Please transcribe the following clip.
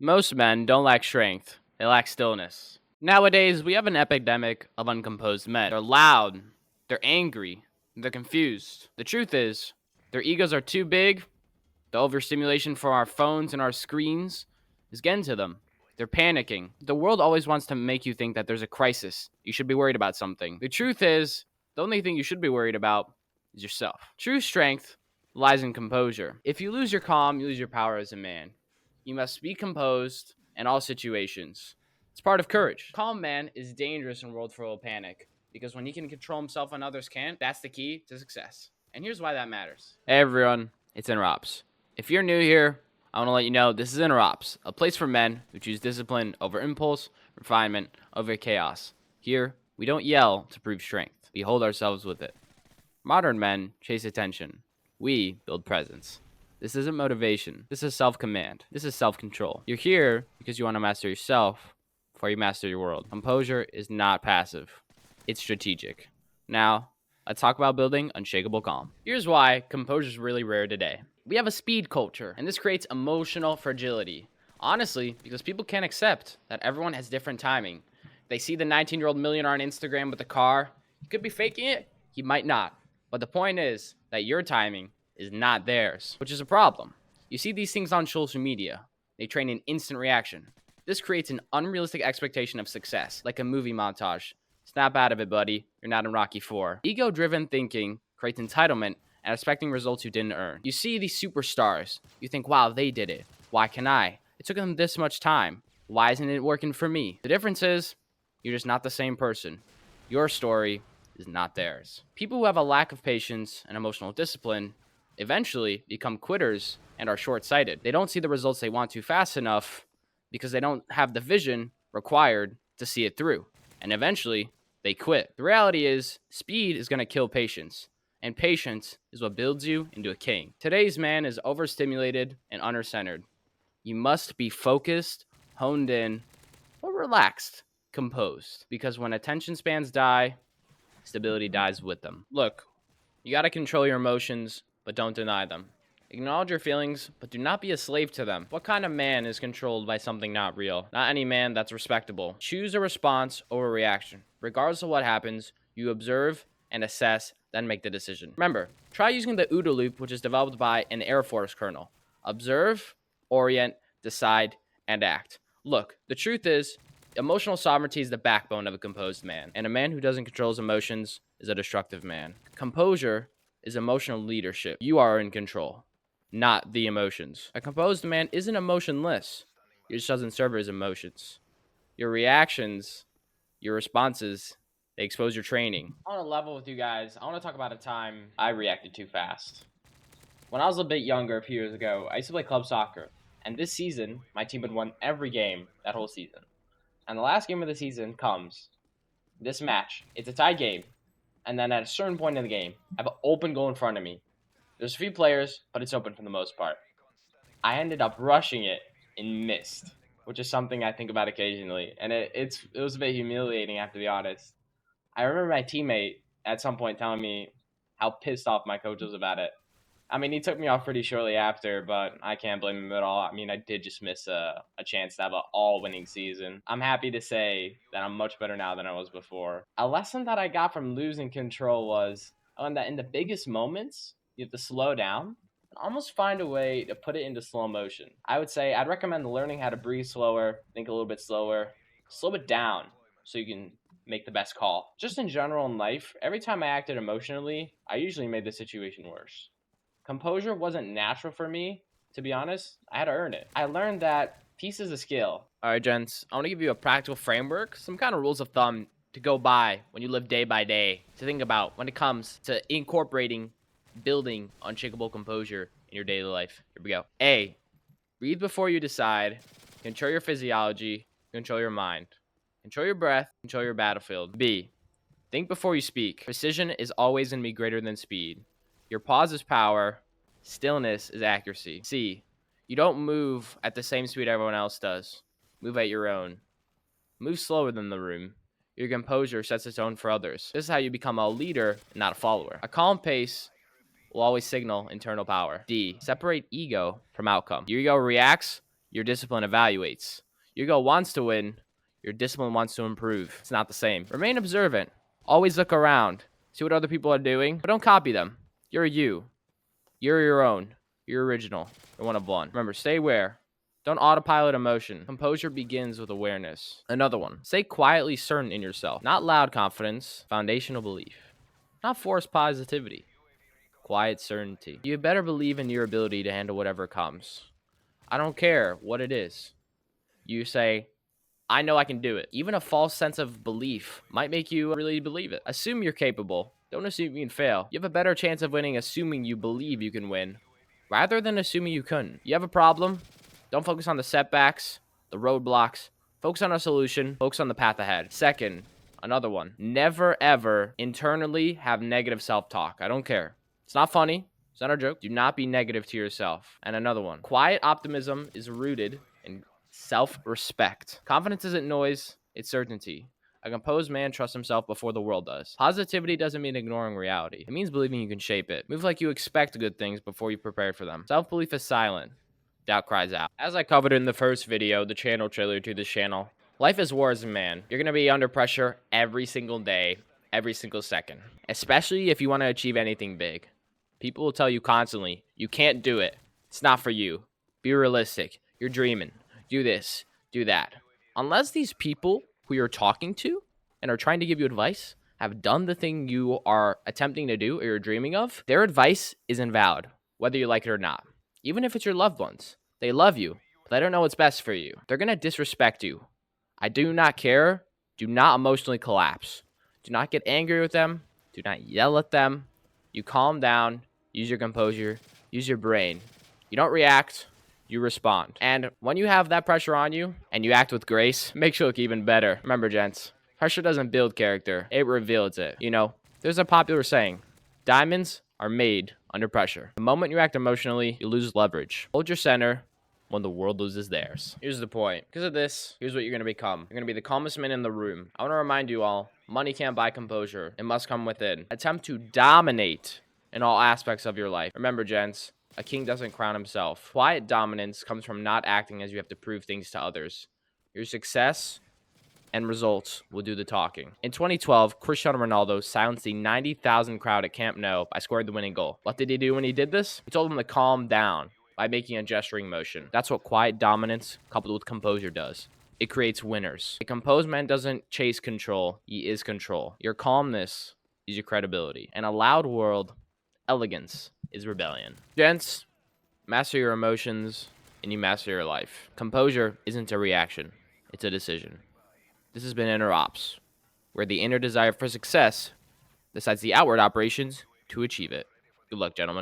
Most men don't lack strength, they lack stillness. Nowadays, we have an epidemic of uncomposed men. They're loud, they're angry, they're confused. The truth is, their egos are too big. The overstimulation from our phones and our screens is getting to them. They're panicking. The world always wants to make you think that there's a crisis. You should be worried about something. The truth is, the only thing you should be worried about is yourself. True strength lies in composure. If you lose your calm, you lose your power as a man. You must be composed in all situations. It's part of courage. Calm man is dangerous in a world full of panic because when he can control himself when others can't, that's the key to success. And here's why that matters. Hey everyone, it's Interops. If you're new here, I want to let you know this is Interops, a place for men who choose discipline over impulse, refinement over chaos. Here, we don't yell to prove strength. We hold ourselves with it. Modern men chase attention. We build presence. This isn't motivation. This is self-command. This is self-control. You're here because you want to master yourself before you master your world. Composure is not passive. It's strategic. Now, let's talk about building unshakable calm. Here's why composure is really rare today. We have a speed culture, and this creates emotional fragility. Honestly, because people can't accept that everyone has different timing. They see the 19-year-old millionaire on Instagram with a car. He could be faking it. He might not. But the point is that your timing is not theirs, which is a problem. You see these things on social media. They train an instant reaction. This creates an unrealistic expectation of success, like a movie montage. Snap out of it, buddy. You're not in Rocky 4. Ego-driven thinking creates entitlement and expecting results you didn't earn. You see these superstars. You think, wow, they did it. Why can't I? It took them this much time. Why isn't it working for me? The difference is, you're just not the same person. Your story is not theirs. People who have a lack of patience and emotional discipline eventually become quitters and are short-sighted. They don't see the results they want to fast enough because they don't have the vision required to see it through. And eventually, they quit. The reality is, speed is going to kill patience. And patience is what builds you into a king. Today's man is overstimulated and under-centered. You must be focused, honed in, but relaxed, composed. Because when attention spans die, stability dies with them. Look, you got to control your emotions, but don't deny them. Acknowledge your feelings, but do not be a slave to them. What kind of man is controlled by something not real? Not any man that's respectable. Choose a response over reaction. Regardless of what happens, you observe and assess, then make the decision. Remember, try using the OODA loop, which is developed by an Air Force colonel. Observe, orient, decide, and act. Look, the truth is, emotional sovereignty is the backbone of a composed man, and a man who doesn't control his emotions is a destructive man. Composure is emotional leadership. You are in control, not the emotions. A composed man isn't emotionless. He just doesn't serve his emotions. Your reactions, your responses, they expose your training. I want to level with you guys. I want to talk about a time I reacted too fast. When I was a bit younger, a few years ago, I used to play club soccer. And this season, my team had won every game that whole season. And the last game of the season comes. This match. It's a tie game. And then at a certain point in the game, I have an open goal in front of me. There's a few players, but it's open for the most part. I ended up rushing it and missed, which is something I think about occasionally. And it was a bit humiliating, I have to be honest. I remember my teammate at some point telling me how pissed off my coach was about it. I mean, he took me off pretty shortly after, but I can't blame him at all. I mean, I did just miss a chance to have an all-winning season. I'm happy to say that I'm much better now than I was before. A lesson that I got from losing control was that in the biggest moments, you have to slow down and almost find a way to put it into slow motion. I would say I'd recommend learning how to breathe slower, think a little bit slower, slow it down so you can make the best call. Just in general in life, every time I acted emotionally, I usually made the situation worse. Composure wasn't natural for me, to be honest. I had to earn it. I learned that peace is a skill. All right, gents, I want to give you a practical framework, some kind of rules of thumb to go by when you live day by day, to think about when it comes to incorporating, building unshakable composure in your daily life. Here we go. A, breathe before you decide. Control your physiology. Control your mind. Control your breath. Control your battlefield. B, think before you speak. Precision is always going to be greater than speed. Your pause is power. Stillness is accuracy. C, you don't move at the same speed everyone else does. Move at your own. Move slower than the room. Your composure sets the tone for others. This is how you become a leader, not a follower. A calm pace will always signal internal power. D, separate ego from outcome. Your ego reacts, your discipline evaluates. Your ego wants to win, your discipline wants to improve. It's not the same. Remain observant. Always look around. See what other people are doing, but don't copy them. You're you. You're your own. You're original. You're one of one. Remember, stay aware. Don't autopilot emotion. Composure begins with awareness. Another one. Stay quietly certain in yourself. Not loud confidence. Foundational belief. Not forced positivity. Quiet certainty. You better believe in your ability to handle whatever comes. I don't care what it is. You say, I know I can do it. Even a false sense of belief might make you really believe it. Assume you're capable. Don't assume you can fail. You have a better chance of winning assuming you believe you can win, rather than assuming you couldn't. You have a problem? Don't focus on the setbacks, the roadblocks. Focus on a solution. Focus on the path ahead. Second, another one. Never, ever internally have negative self-talk. I don't care. It's not funny. It's not a joke. Do not be negative to yourself. And another one. Quiet optimism is rooted in self-respect. Confidence isn't noise. It's certainty. A composed man trusts himself before the world does. Positivity doesn't mean ignoring reality. It means believing you can shape it. Move like you expect good things before you prepare for them. Self-belief is silent. Doubt cries out. As I covered in the first video, the channel trailer to this channel, life is war as a man. You're going to be under pressure every single day, every single second, especially if you want to achieve anything big. People will tell you constantly, you can't do it. It's not for you. Be realistic. You're dreaming. Do this, do that. Unless these people who you're talking to and are trying to give you advice have done the thing you are attempting to do or you're dreaming of, their advice is invalid, whether you like it or not. Even if it's your loved ones, they love you, but they don't know what's best for you. They're going to disrespect you. I do not care. Do not emotionally collapse. Do not get angry with them. Do not yell at them. You calm down, use your composure, use your brain. You don't react, you respond. And when you have that pressure on you and you act with grace, makes you look even better. Remember, gents, pressure doesn't build character, it reveals it. You know, there's a popular saying, diamonds are made under pressure. The moment you act emotionally, you lose leverage. Hold your center when the world loses theirs. Here's the point. Because of this, here's what you're going to become. You're going to be the calmest man in the room. I want to remind you all, money can't buy composure. It must come within. Attempt to dominate in all aspects of your life. Remember, gents, a king doesn't crown himself. Quiet dominance comes from not acting as you have to prove things to others. Your success and results will do the talking. In 2012, Cristiano Ronaldo silenced the 90,000 crowd at Camp Nou by scoring the winning goal. What did he do when he did this? He told them to calm down by making a gesturing motion. That's what quiet dominance coupled with composure does. It creates winners. A composed man doesn't chase control, he is control. Your calmness is your credibility. In a loud world, elegance is rebellion. Gents, master your emotions and you master your life. Composure isn't a reaction, it's a decision. This has been Inner Ops, where the inner desire for success decides the outward operations to achieve it. Good luck, gentlemen.